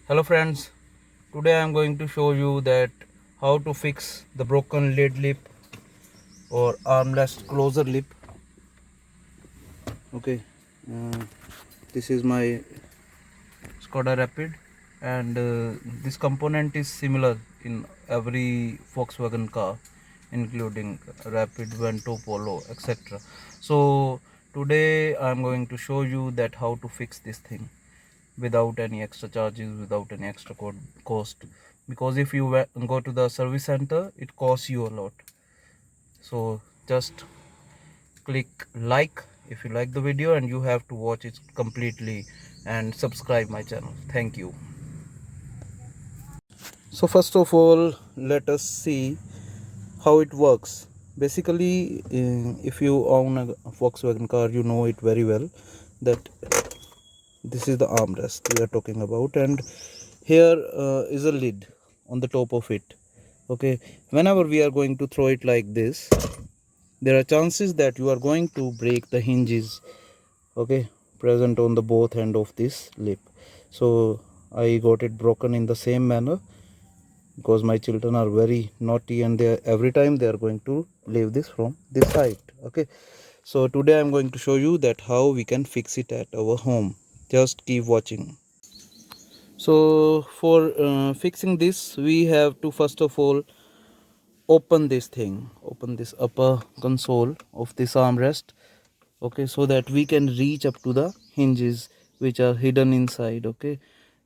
Hello friends, today I am going to show you that how to fix the broken lid lip or armrest closer lip. Okay, uh, this is my Skoda Rapid, and this component is similar in every Volkswagen car, including Rapid, Vento, Polo, etc. So today I am going to show you that how to fix this thing without any extra charges, without any extra cost, because if you go to the service center it costs you a lot. So just click like if you like the video, and you have to watch it completely and subscribe my channel. Thank you. So first of all, let us see how it works. Basically, if you own a Volkswagen car, you know it very well that this is the armrest we are talking about, and here is a lid on the top of it. Okay, whenever we are going to throw it like this, there are chances that you are going to break the hinges, okay, present on the both end of this lip. So I got it broken in the same manner, because my children are very naughty and they are, every time they are going to leave this from this side. Okay, so today I'm going to show you that how we can fix it at our home. Just keep watching. So for fixing this, we have to first of all open this upper console of this armrest. Okay, so that we can reach up to the hinges which are hidden inside. Okay,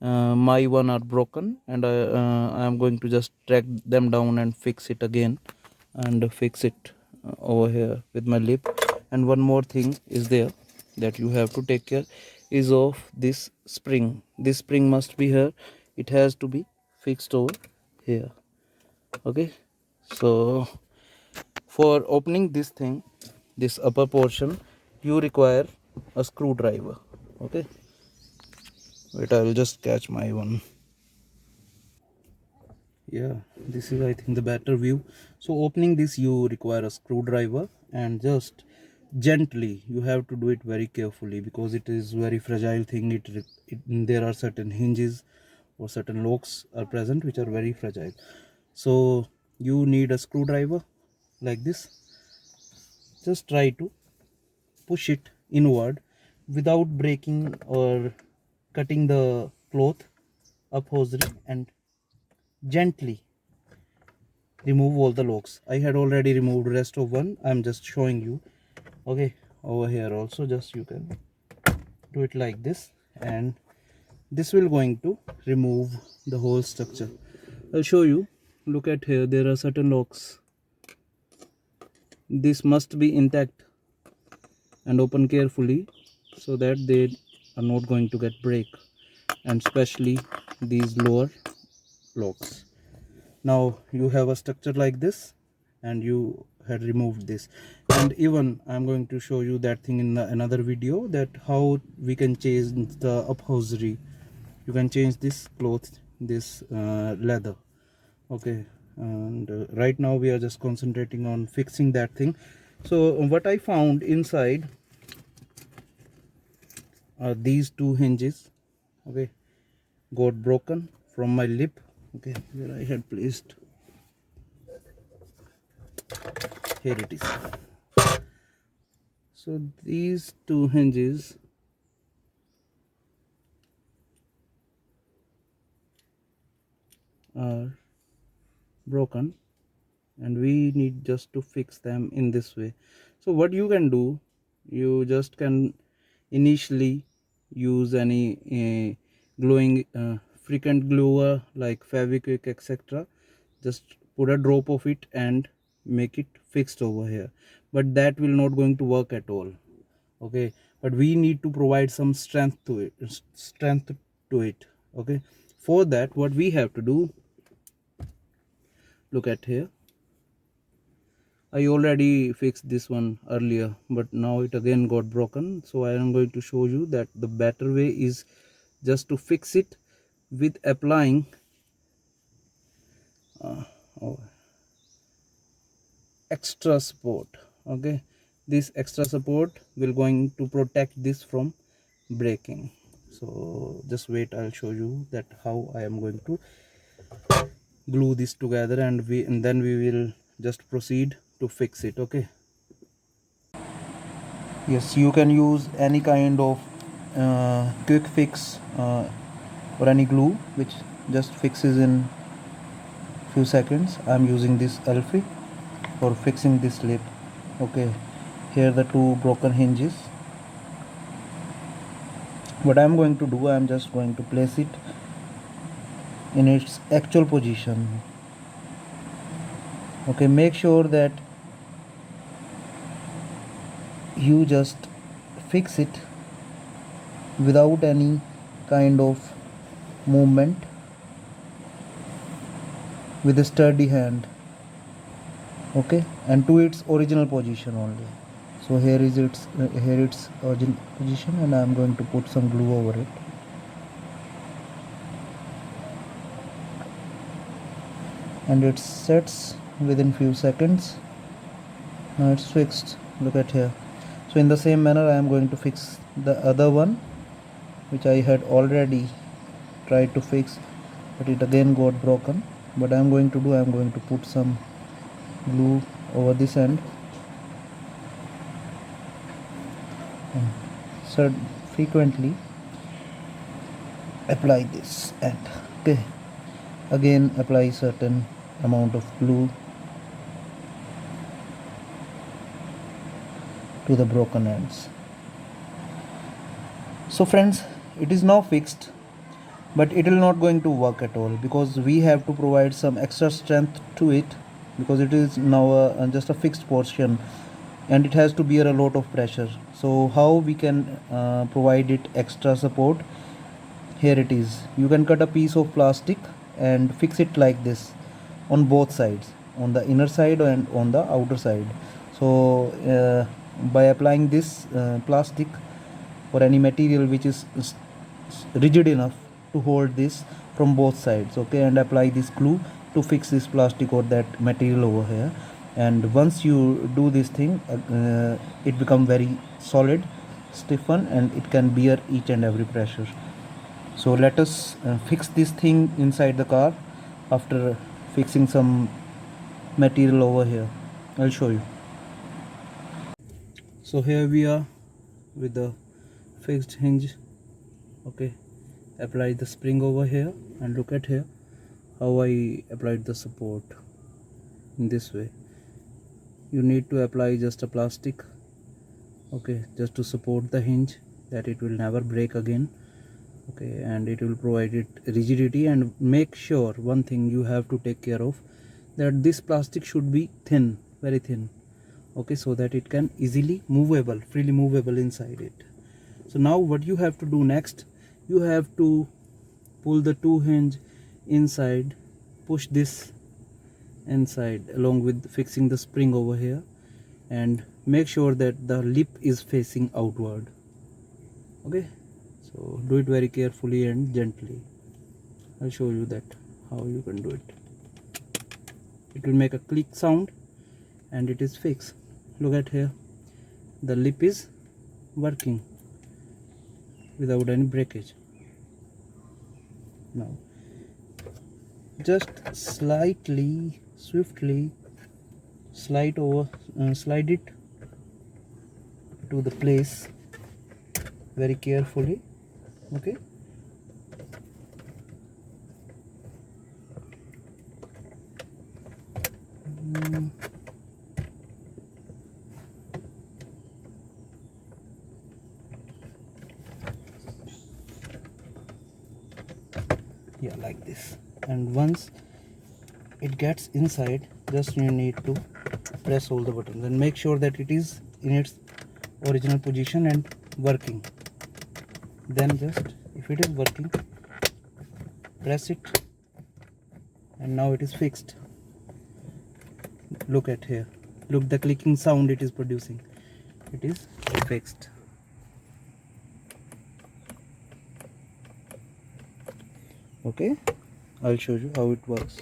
my one are broken, and I am going to just track them down and fix it again, and fix it over here with my lip. And one more thing is there that you have to take care is of this spring. This spring must be here, it has to be fixed over here. Okay, so for opening this thing, this upper portion, you require a screwdriver. Okay, wait, I will just catch my one. Yeah, this is, I think, the better view. So opening this, you require a screwdriver, and just gently, you have to do it very carefully, because it is very fragile thing. There are certain hinges or certain locks are present which are very fragile. So you need a screwdriver like this. Just try to push it inward without breaking or cutting the cloth upholstery, and gently remove all the locks. I had already removed rest of one, I'm just showing you. Okay, over here also just you can do it like this, and this will going to remove the whole structure. I'll show you. Look at here, there are certain locks. This must be intact and open carefully, so that they are not going to get break, and especially these lower locks. Now you have a structure like this, and you had removed this. And even I'm going to show you that thing in another video, that how we can change the upholstery. You can change this cloth, this leather. Okay, and right now we are just concentrating on fixing that thing. So what I found inside are these two hinges. Okay, got broken from my lip. Okay, where I had placed, here it is. So these two hinges are broken, and we need just to fix them in this way. So what you can do, you just can initially use any glowing frequent gluer like Fevikwik, etc. Just put a drop of it and make it fixed over here, but that will not going to work at all. Okay, but we need to provide some strength to it. Okay, for that what we have to do, look at here. I already fixed this one earlier, but now it again got broken. So I am going to show you that the better way is just to fix it with applying oh, extra support. Okay, this extra support will going to protect this from breaking. So just wait, I'll show you that how I am going to glue this together, and then we will just proceed to fix it. Okay. Yes, you can use any kind of quick fix or any glue which just fixes in few seconds. I'm using this Elfie for fixing this lip. Okay, here the two broken hinges. What I'm going to do, I'm just going to place it in its actual position. Okay, make sure that you just fix it without any kind of movement with a sturdy hand. Okay, and to its original position only. So here is its original position, and I am going to put some glue over it. And it sets within few seconds. Now it's fixed. Look at here. So in the same manner I am going to fix the other one, which I had already tried to fix, but it again got broken. What I am going to do, I am going to put some glue over this end, and so frequently apply this end. Okay, again apply certain amount of glue to the broken ends. So friends, it is now fixed, but it will not going to work at all, because we have to provide some extra strength to it, because it is now just a fixed portion and it has to bear a lot of pressure. So how we can provide it extra support? Here it is. You can cut a piece of plastic and fix it like this on both sides, on the inner side and on the outer side. So by applying this plastic or any material which is rigid enough to hold this from both sides, okay, and apply this glue to fix this plastic or that material over here. And once you do this thing, it become very solid, stiffen, and it can bear each and every pressure. So let us fix this thing inside the car after fixing some material over here. I'll show you. So here we are with the fixed hinge. Okay, apply the spring over here, and look at here how I applied the support in this way. You need to apply just a plastic, okay, just to support the hinge, that it will never break again. Okay, and it will provide it rigidity. And make sure one thing you have to take care of, that this plastic should be thin, very thin, okay, so that it can easily movable, freely movable inside it. So now what you have to do next, you have to pull the two hinge inside, push this inside along with fixing the spring over here, and make sure that the lip is facing outward. Okay, so do it very carefully and gently. I'll show you that how you can do it. It will make a click sound and it is fixed. Look at here, the lip is working without any breakage. Now just slightly, swiftly slide it to the place very carefully. Okay, yeah, like this. And once it gets inside, just you need to press all the buttons and make sure that it is in its original position and working. Then just, if it is working, press it, and now it is fixed. Look at here, look the clicking sound it is producing. It is fixed. Okay, I'll show you how it works.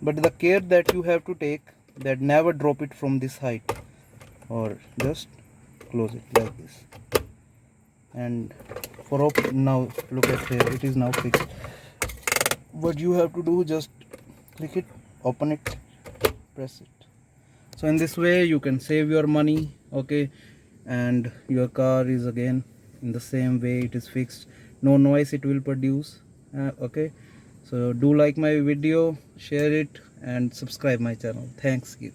But the care that you have to take, that never drop it from this height, or just close it like this. And for now look at here, it is now fixed. What you have to do, just click it, open it, press it. So in this way you can save your money, okay, and your car is again in the same way, it is fixed, no noise it will produce. Okay, so do like my video, share it, and subscribe my channel. Thank you.